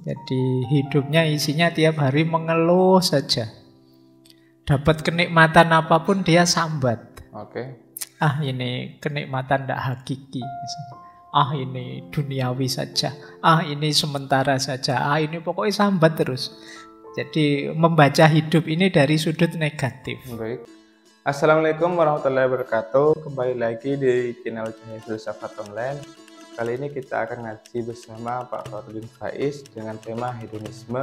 Jadi hidupnya isinya tiap hari mengeluh saja. Dapat kenikmatan apapun dia sambat. Oke. Ah ini kenikmatan tidak hakiki. Ah ini duniawi saja. Ah ini sementara saja. Ah ini pokoknya sambat terus. Jadi membaca hidup ini dari sudut negatif. Baik. Assalamualaikum warahmatullahi wabarakatuh. Kembali lagi di channel Cahaya Filsafat Online. Kali ini kita akan ngaji bersama Pak Farudin Faiz dengan tema hedonisme.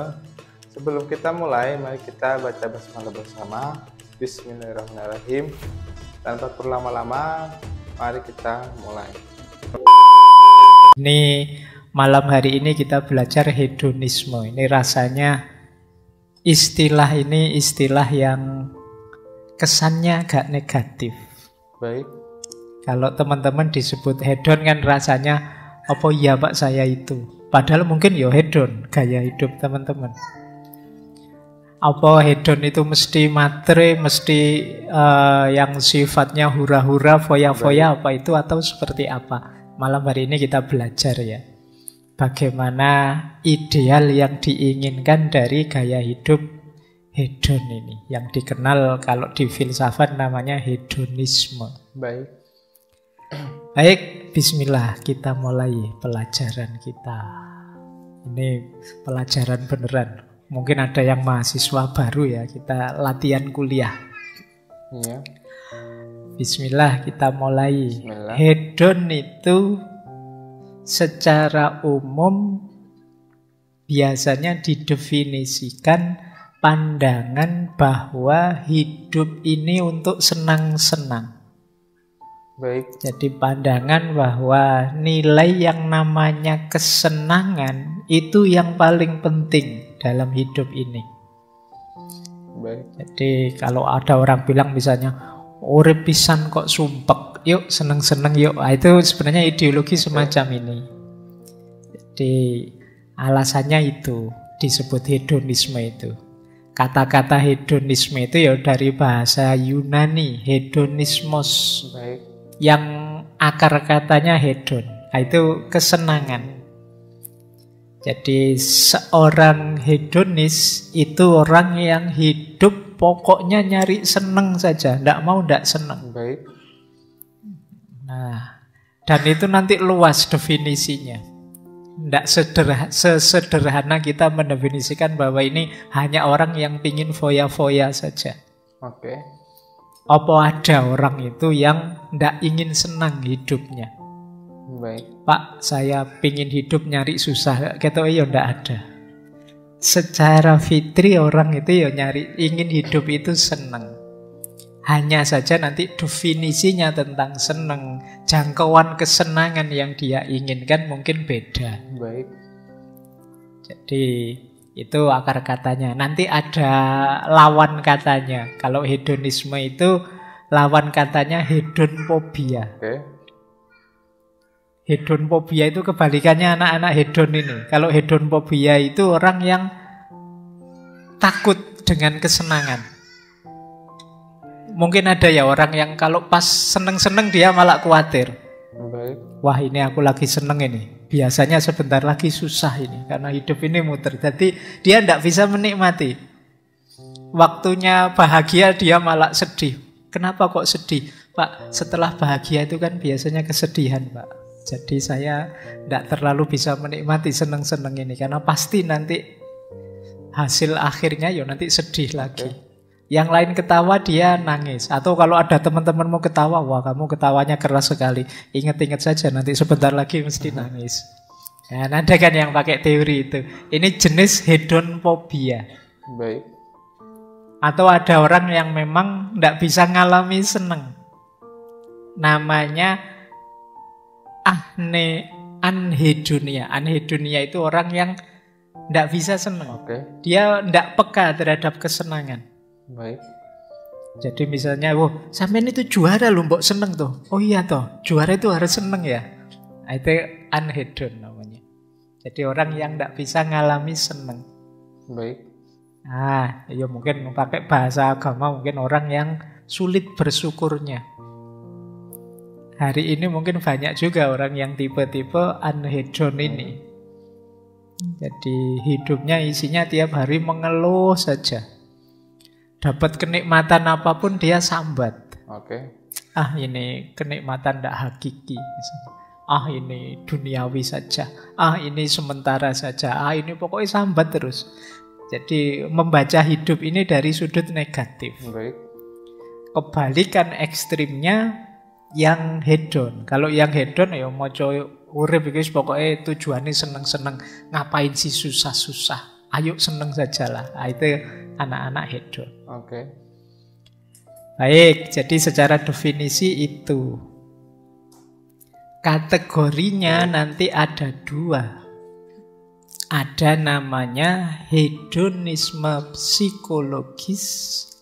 Sebelum kita mulai, mari kita baca basmalah bersama. Bismillahirrahmanirrahim. Tanpa berlama-lama, mari kita mulai. Ini malam hari ini kita belajar hedonisme. Ini rasanya istilah ini istilah yang kesannya agak negatif. Baik. Kalau teman-teman disebut hedon kan rasanya apa ya Pak saya itu. Padahal mungkin ya hedon gaya hidup teman-teman. Apa hedon itu mesti matre, mesti yang sifatnya hura-hura, foya-foya apa itu atau seperti apa? Malam hari ini kita belajar ya. Bagaimana ideal yang diinginkan dari gaya hidup hedon ini. Yang dikenal kalau di filsafat namanya hedonisme. Baik. Baik, bismillah kita mulai pelajaran kita. Ini pelajaran beneran. Mungkin ada yang mahasiswa baru ya, kita latihan kuliah. Iya. Bismillah kita mulai. Bismillah. Hedon itu secara umum biasanya didefinisikan pandangan bahwa hidup ini untuk senang-senang. Baik. Jadi pandangan bahwa nilai yang namanya kesenangan itu yang paling penting dalam hidup ini. Baik. Jadi kalau ada orang bilang misalnya urip pisan kok sumpek, yuk seneng-seneng yuk. Nah, itu sebenarnya ideologi semacam ini. Jadi alasannya itu disebut hedonisme itu. Kata-kata hedonisme itu ya dari bahasa Yunani, hedonismos. Baik. Yang akar katanya hedon. Nah, itu kesenangan. Jadi seorang hedonis itu orang yang hidup pokoknya nyari seneng saja, tidak mau tidak seneng. Baik. Nah, dan itu nanti luas definisinya. Tidak sesederhana kita mendefinisikan bahwa ini hanya orang yang pingin foya-foya saja. Oke. Apa ada orang itu yang tidak ingin senang hidupnya? Baik. Pak, saya pingin hidup nyari susah. Kata ya tidak ada. Secara fitri orang itu ya nyari ingin hidup itu senang. Hanya saja nanti definisinya tentang senang, jangkauan kesenangan yang dia inginkan mungkin beda. Baik. Jadi itu akar katanya. Nanti ada lawan katanya. Kalau hedonisme itu lawan katanya hedonfobia. Oke. Hedonfobia itu kebalikannya anak-anak hedon ini. Kalau hedonfobia itu orang yang takut dengan kesenangan. Mungkin ada ya orang yang kalau pas seneng-seneng dia malah khawatir. Baik. Wah ini aku lagi seneng ini. Biasanya sebentar lagi susah ini. Karena hidup ini muter. Jadi dia tidak bisa menikmati. Waktunya bahagia dia malah sedih. Kenapa kok sedih? Pak, setelah bahagia itu kan biasanya kesedihan Pak. Jadi saya tidak terlalu bisa menikmati seneng-seneng ini. Karena pasti nanti hasil akhirnya ya nanti sedih lagi. Yang lain ketawa dia nangis. Atau kalau ada teman-teman mau ketawa, wah kamu ketawanya keras sekali. Ingat-ingat saja nanti sebentar lagi mesti nangis. Nah, ada kan yang pakai teori itu. Ini jenis hedonfobia. Baik. Atau ada orang yang memang tidak bisa ngalami seneng. Namanya anhedonia. Anhedonia itu orang yang tidak bisa seneng. Oke. Dia tidak peka terhadap kesenangan. Baik. Jadi misalnya, wah, sampean itu juara loh, mbok seneng tuh. Oh iya toh, juara itu harus seneng ya. Nah, itu anhedon namanya. Jadi orang yang tidak bisa ngalami seneng. Baik. Ah, ya mungkin pakai bahasa agama mungkin orang yang sulit bersyukurnya. Hari ini mungkin banyak juga orang yang tipe-tipe anhedon ini. Jadi hidupnya isinya tiap hari mengeluh saja. Dapat kenikmatan apapun dia sambat. Oke. Ah, ini kenikmatan tidak hakiki. Ah, ini duniawi saja. Ah, ini sementara saja. Ah, ini pokoknya sambat terus. Jadi membaca hidup ini dari sudut negatif. Baik. Kebalikan ekstrimnya yang hedon. Kalau yang hedon ya moco urip iki pokoknya tujuannya seneng-seneng, ngapain sih susah-susah. Ayo seneng sajalah. Nah, itu anak-anak hedon. Oke. Baik, jadi secara definisi itu. Kategorinya nanti ada dua. Ada namanya hedonisme psikologis,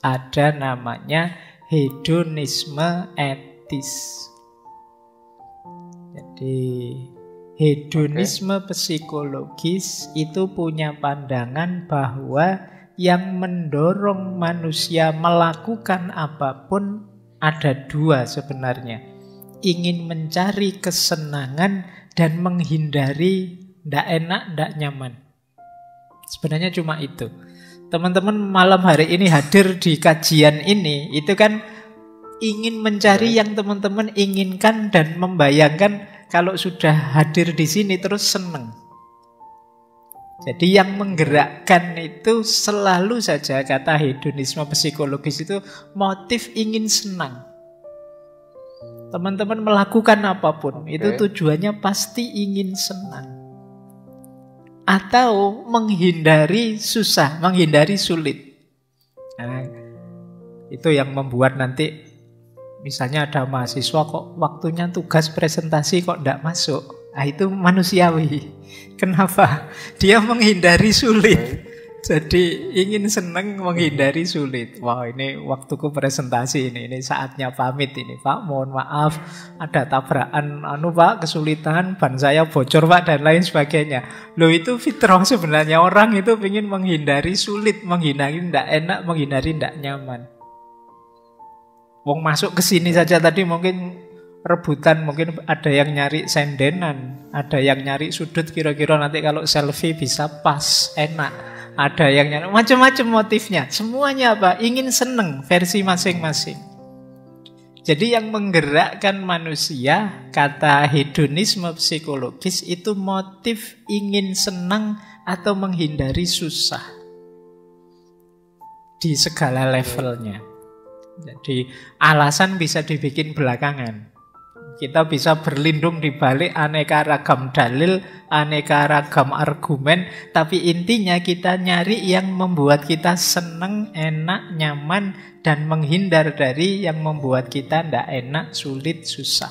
ada namanya hedonisme etis. Jadi hedonisme psikologis itu punya pandangan bahwa yang mendorong manusia melakukan apapun ada dua sebenarnya. Ingin mencari kesenangan dan menghindari ndak enak, ndak nyaman. Sebenarnya cuma itu. Teman-teman malam hari ini hadir di kajian ini, itu kan ingin mencari yang teman-teman inginkan dan membayangkan kalau sudah hadir di sini terus seneng. Jadi yang menggerakkan itu selalu saja kata hedonisme psikologis itu motif ingin senang. Teman-teman melakukan apapun itu tujuannya pasti ingin senang. Atau menghindari susah, menghindari sulit. Nah, itu yang membuat nanti misalnya ada mahasiswa kok waktunya tugas presentasi kok tidak masuk. Nah, itu manusiawi. Kenapa? Dia menghindari sulit. Jadi ingin seneng menghindari sulit. Wah, ini waktuku presentasi ini saatnya pamit ini Pak. Mohon maaf ada tabrakan Pak, kesulitan, ban saya bocor Pak dan lain sebagainya. Loh, itu fitrah sebenarnya, orang itu ingin menghindari sulit, menghindari tidak enak, menghindari tidak nyaman. Wong masuk ke sini saja tadi mungkin rebutan, mungkin ada yang nyari sendenan, ada yang nyari sudut kira-kira nanti kalau selfie bisa pas, enak. Ada yang nyari macam-macam motifnya. Semuanya apa? Ingin seneng versi masing-masing. Jadi yang menggerakkan manusia, kata hedonisme psikologis itu motif ingin senang atau menghindari susah. Di segala levelnya. Jadi alasan bisa dibikin belakangan. Kita bisa berlindung di balik aneka ragam dalil, aneka ragam argumen, tapi intinya kita nyari yang membuat kita senang, enak, nyaman, dan menghindar dari yang membuat kita tidak enak, sulit, susah.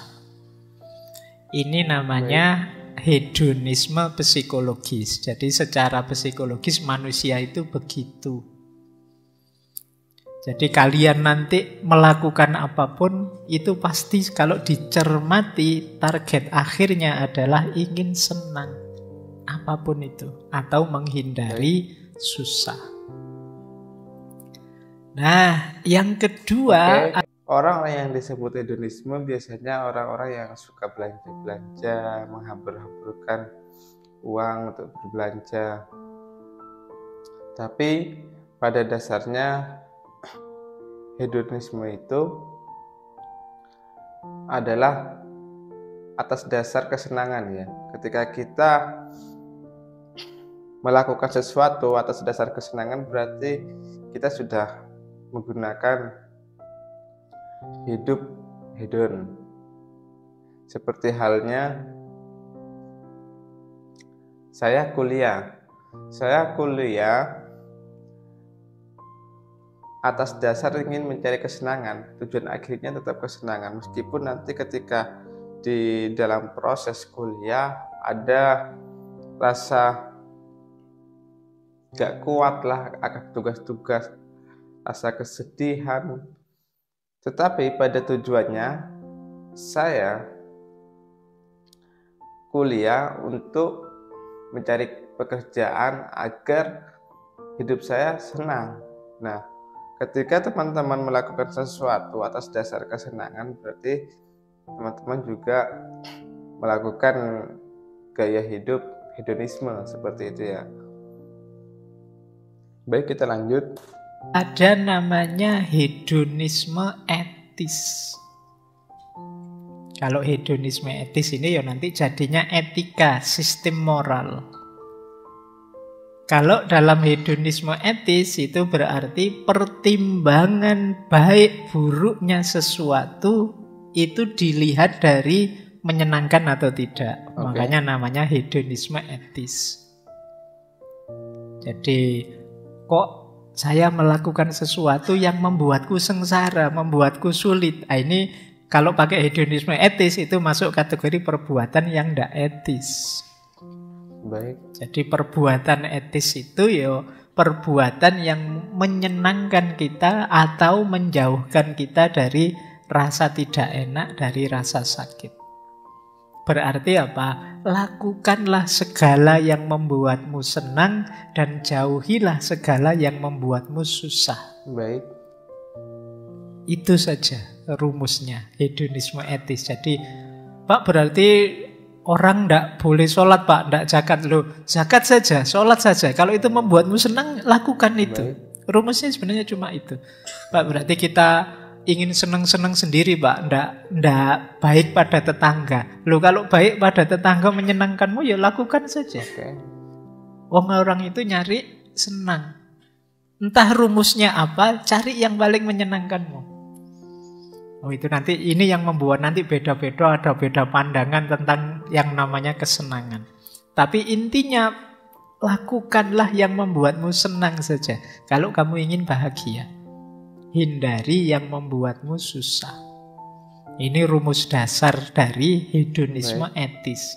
Ini namanya hedonisme psikologis. Jadi secara psikologis manusia itu begitu. Jadi kalian nanti melakukan apapun itu pasti kalau dicermati target akhirnya adalah ingin senang. Apapun itu. Atau menghindari susah. Nah, yang kedua... Orang yang disebut hedonisme biasanya orang-orang yang suka belanja-belanja, menghambur-hamburkan uang untuk berbelanja. Tapi pada dasarnya hedonisme itu adalah atas dasar kesenangan ya. Ketika kita melakukan sesuatu atas dasar kesenangan berarti kita sudah menggunakan hidup hedon. Seperti halnya saya kuliah atas dasar ingin mencari kesenangan, tujuan akhirnya tetap kesenangan. Meskipun nanti ketika di dalam proses kuliah ada rasa gak kuat lah akan tugas-tugas, rasa kesedihan. Tetapi pada tujuannya saya kuliah untuk mencari pekerjaan agar hidup saya senang. Nah, ketika teman-teman melakukan sesuatu atas dasar kesenangan, berarti teman-teman juga melakukan gaya hidup hedonisme seperti itu ya. Baik, kita lanjut. Ada namanya hedonisme etis. Kalau hedonisme etis ini ya nanti jadinya etika, sistem moral. Kalau dalam hedonisme etis itu berarti pertimbangan baik buruknya sesuatu itu dilihat dari menyenangkan atau tidak. Makanya namanya hedonisme etis. Jadi kok saya melakukan sesuatu yang membuatku sengsara, membuatku sulit. Ini kalau pakai hedonisme etis itu masuk kategori perbuatan yang tidak etis. Baik. Jadi perbuatan etis itu ya perbuatan yang menyenangkan kita atau menjauhkan kita dari rasa tidak enak, dari rasa sakit. Berarti apa? Lakukanlah segala yang membuatmu senang dan jauhilah segala yang membuatmu susah. Baik. Itu saja rumusnya hedonisme etis. Jadi Pak, berarti orang tidak boleh sholat Pak, tidak zakat. Loh, zakat saja, sholat saja. Kalau itu membuatmu senang, lakukan itu. Baik. Rumusnya sebenarnya cuma itu. Pak, berarti kita ingin senang-senang sendiri Pak, tidak baik pada tetangga. Loh, kalau baik pada tetangga menyenangkanmu, ya lakukan saja. Orang itu nyari senang. Entah rumusnya apa, cari yang paling menyenangkanmu. Oh, itu nanti ini yang membuat nanti beda-beda, ada beda pandangan tentang yang namanya kesenangan. Tapi intinya lakukanlah yang membuatmu senang saja. Kalau kamu ingin bahagia, hindari yang membuatmu susah. Ini rumus dasar dari hedonisme etis.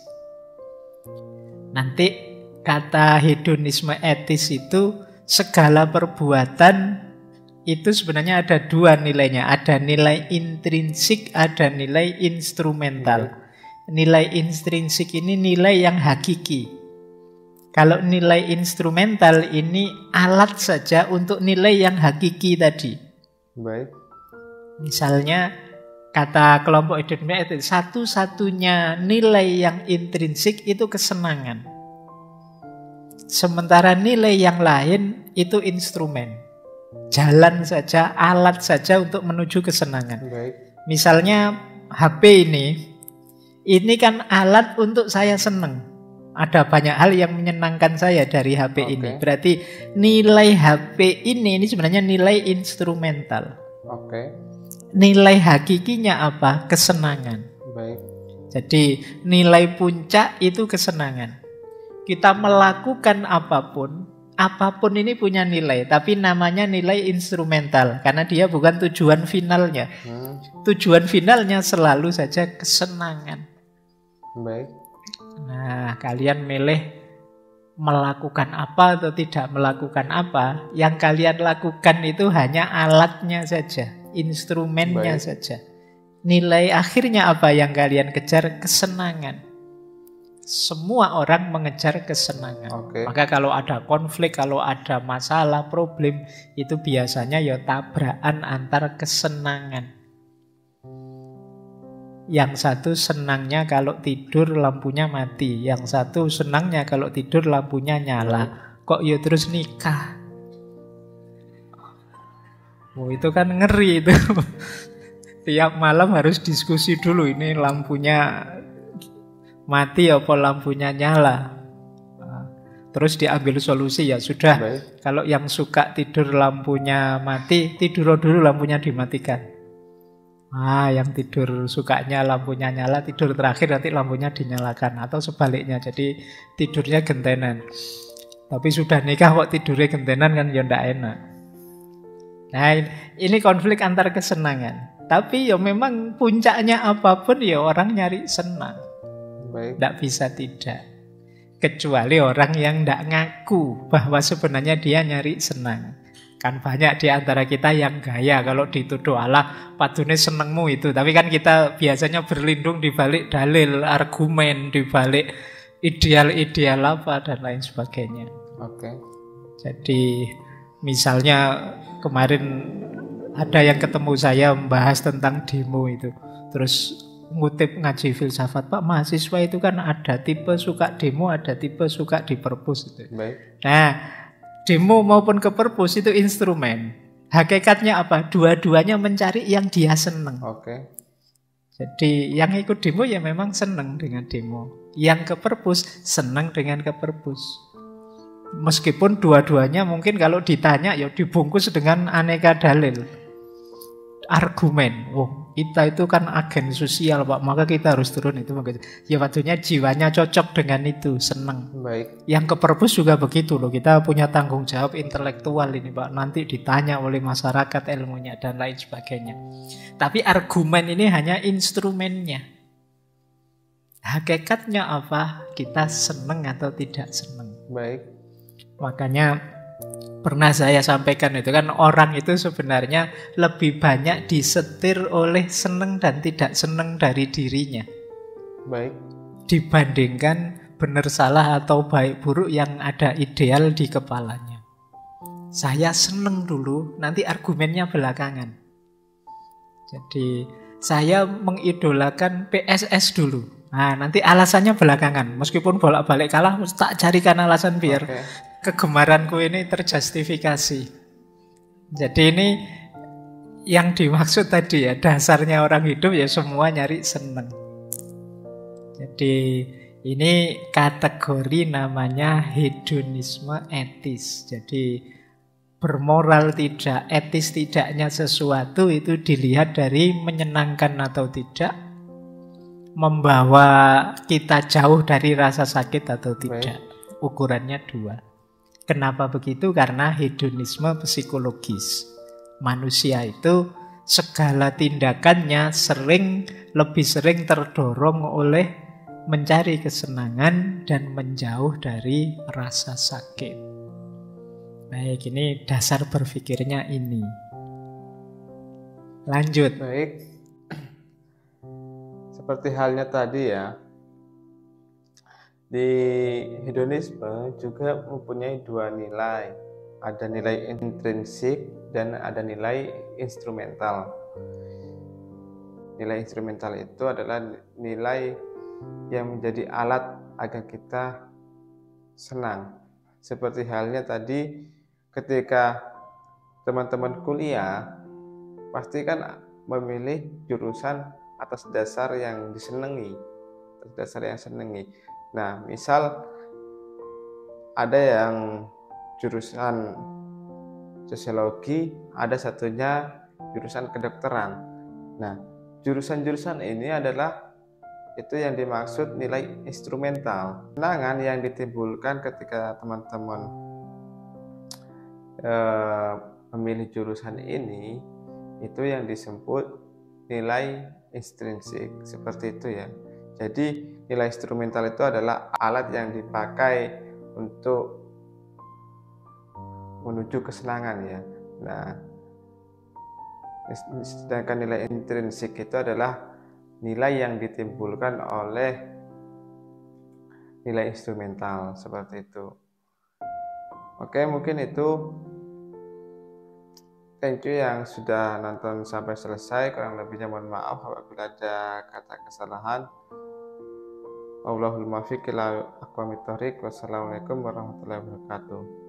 Nanti kata hedonisme etis itu segala perbuatan itu sebenarnya ada dua nilainya. Ada nilai intrinsik, ada nilai instrumental. Nilai intrinsik ini nilai yang hakiki. Kalau nilai instrumental ini alat saja untuk nilai yang hakiki tadi. Baik. Misalnya kata kelompok hedonisme etis, satu-satunya nilai yang intrinsik itu kesenangan. Sementara nilai yang lain itu instrumen. Jalan saja, alat saja untuk menuju kesenangan. Baik. Misalnya HP ini kan alat untuk saya senang. Ada banyak hal yang menyenangkan saya dari HP ini. Berarti nilai HP ini sebenarnya nilai instrumental. Nilai hakikinya apa? Kesenangan. Baik. Jadi nilai puncak itu kesenangan. Kita melakukan apapun ini punya nilai, tapi namanya nilai instrumental karena dia bukan tujuan finalnya. Tujuan finalnya selalu saja kesenangan. Baik. Nah, kalian milih melakukan apa atau tidak melakukan apa, yang kalian lakukan itu hanya alatnya saja, instrumennya saja. Nilai akhirnya apa yang kalian kejar? Kesenangan. Semua orang mengejar kesenangan. Maka kalau ada konflik, kalau ada masalah, problem, itu biasanya ya tabrakan antar kesenangan. Yang satu senangnya kalau tidur lampunya mati, yang satu senangnya kalau tidur lampunya nyala. Kok ya terus nikah? Oh, itu kan ngeri itu. Tiap malam harus diskusi dulu, ini lampunya mati apa lampunya nyala. Terus diambil solusi, ya sudah. Kalau yang suka tidur lampunya mati, tidur dulu lampunya dimatikan. Yang tidur sukanya lampunya nyala, tidur terakhir nanti lampunya dinyalakan. Atau sebaliknya, jadi tidurnya gentenan. Tapi sudah nikah kok tidurnya gentenan kan ya ndak enak. Nah, ini konflik antar kesenangan. Tapi ya memang puncaknya apapun ya orang nyari senang. Tidak bisa tidak. Kecuali orang yang tidak ngaku bahwa sebenarnya dia nyari senang. Kan banyak di antara kita yang gaya kalau dituduh Allah padune senengmu itu. Tapi kan kita biasanya berlindung di balik dalil, argumen, di balik ideal-ideal apa dan lain sebagainya. Jadi misalnya kemarin ada yang ketemu saya membahas tentang demo itu. Terus ngutip ngaji filsafat, Pak, mahasiswa itu kan ada tipe suka demo, ada tipe suka di perpus itu. Baik. Nah, demo maupun ke perpus itu instrumen. Hakikatnya apa? Dua-duanya mencari yang dia seneng. Oke. Jadi yang ikut demo ya memang seneng dengan demo. Yang ke perpus seneng dengan ke perpus. Meskipun dua-duanya mungkin kalau ditanya ya dibungkus dengan aneka dalil. Argumen. Oh, kita itu kan agen sosial, Pak, maka kita harus turun itu. Ya waktunya jiwanya cocok dengan itu, seneng. Baik. Yang ke perpus juga begitu loh. Kita punya tanggung jawab intelektual ini, Pak. Nanti ditanya oleh masyarakat ilmunya dan lain sebagainya. Tapi argumen ini hanya instrumennya. Hakikatnya apa? Kita seneng atau tidak seneng. Baik. Makanya pernah saya sampaikan itu kan orang itu sebenarnya lebih banyak disetir oleh seneng dan tidak seneng dari dirinya. Baik. Dibandingkan benar salah atau baik buruk yang ada ideal di kepalanya. Saya seneng dulu, nanti argumennya belakangan. Jadi saya mengidolakan PSS dulu. Nah, nanti alasannya belakangan. Meskipun bolak-balik kalah, tak carikan alasan biar kegemaranku ini terjustifikasi. Jadi ini yang dimaksud tadi ya, dasarnya orang hidup ya semua nyari seneng. Jadi ini kategori namanya hedonisme etis. Jadi bermoral tidak, etis tidaknya sesuatu itu dilihat dari menyenangkan atau tidak, membawa kita jauh dari rasa sakit atau tidak. Ukurannya dua. Kenapa begitu? Karena hedonisme psikologis. Manusia itu segala tindakannya lebih sering terdorong oleh mencari kesenangan dan menjauh dari rasa sakit. Baik, ini dasar berpikirnya ini. Lanjut. Baik. Seperti halnya tadi ya, di hedonisme juga mempunyai dua nilai. Ada nilai intrinsik dan ada nilai instrumental. Nilai instrumental itu adalah nilai yang menjadi alat agar kita senang. Seperti halnya tadi ketika teman-teman kuliah pasti kan memilih jurusan atas dasar yang disenangi, atas dasar yang senangi. Nah, misal ada yang jurusan sosiologi, ada satunya jurusan kedokteran. Nah, jurusan-jurusan ini adalah itu yang dimaksud nilai instrumental. Kenangan yang ditimbulkan ketika teman-teman memilih jurusan ini, itu yang disebut nilai intrinsik, seperti itu ya. Jadi nilai instrumental itu adalah alat yang dipakai untuk menuju kesenangan ya. Nah, sedangkan nilai intrinsik itu adalah nilai yang ditimbulkan oleh nilai instrumental, seperti itu. Oke, mungkin itu. Thank you yang sudah nonton sampai selesai. Kurang lebihnya mohon maaf apabila ada kata kesalahan. Wallahul muwaffiq ila aqwamit thoriq. Wassalamualaikum warahmatullahi wabarakatuh.